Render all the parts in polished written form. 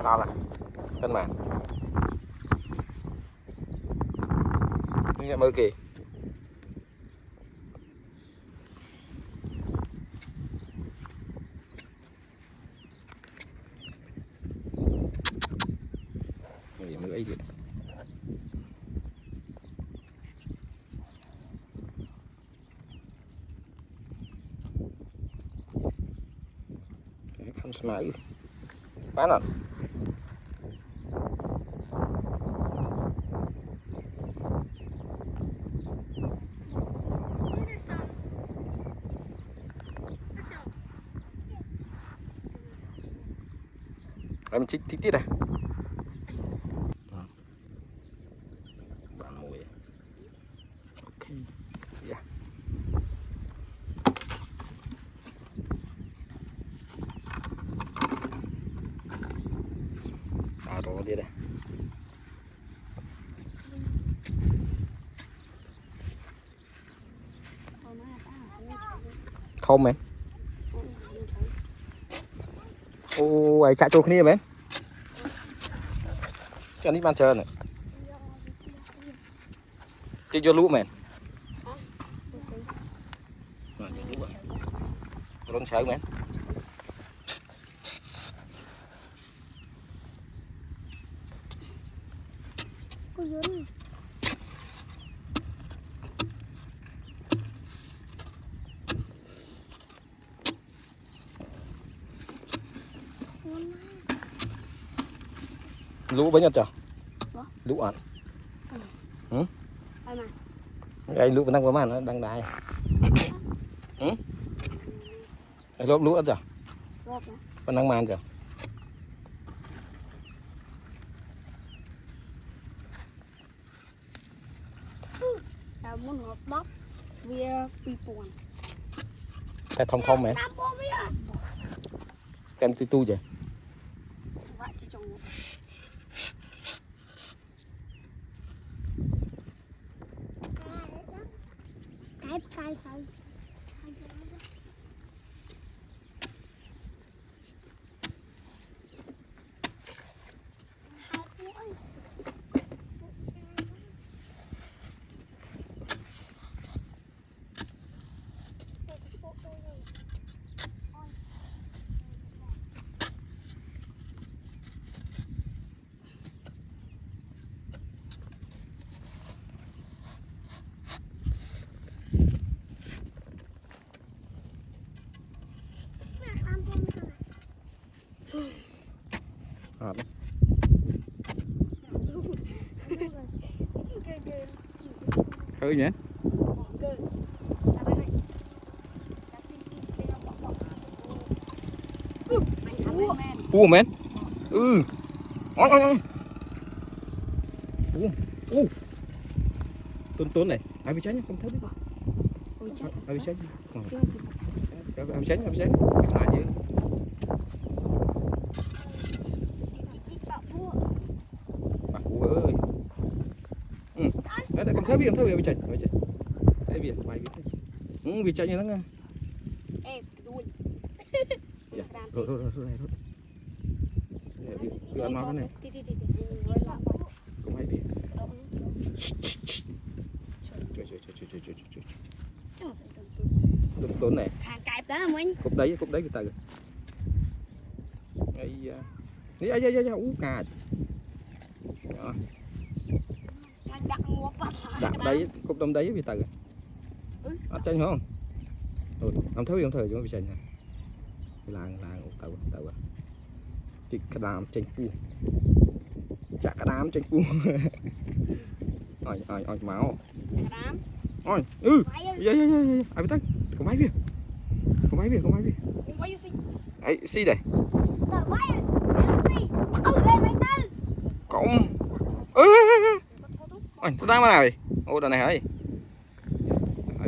đó là cân mà như mơ kì mơ ấy được không smile bán à em chích tít tít à bạn mồi ok yeah. Rồi đi đây không mẹ ô ai chạy trôi kia mẹ cho anh đi bàn chờ này chơi vô lũ mẹ rôn sợ mẹ lũ bấy nhiêu trời lũ ăn đây lũ vẫn đang có màn nó đang đài lốp lũ ăn trời vẫn đang màn trời muốn hộp bóc vì buồn cái thông thông mẹ em tu vậy cái sao khơi nhé mến ôi ôi ôi tốn này ai bị tránh không thấy biết ai bị tránh ai bị tránh lại chứ bà cụ ơi đấy không thấy biết bị tránh đây biển bài biết bị tránh như nó nghe em đuôi thôi cứ ăn nó cái này không hay bị tốn này hàng cạp đó mình cục đấy người ta ấy cà đặt đấy cục đông đấy vì ta ăn chanh không không thấy chúng bị chanh này làng tàu chỉ cả đám chanh pu chả cả đám chanh pu ôi máu ôi ai biết không máy việc ấy xi đây cổng ôi tôi đang mà này ô đợt này hả ai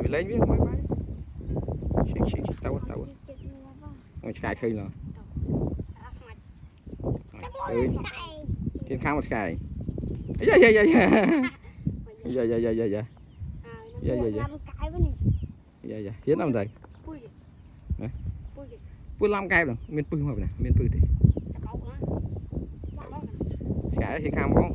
bị lên biết máy tao ôi cài khơi rồi kiên khang một cài dạ hiến làm gì pui làm cài rồi miền pui mà này miền pui thì cả thì cam không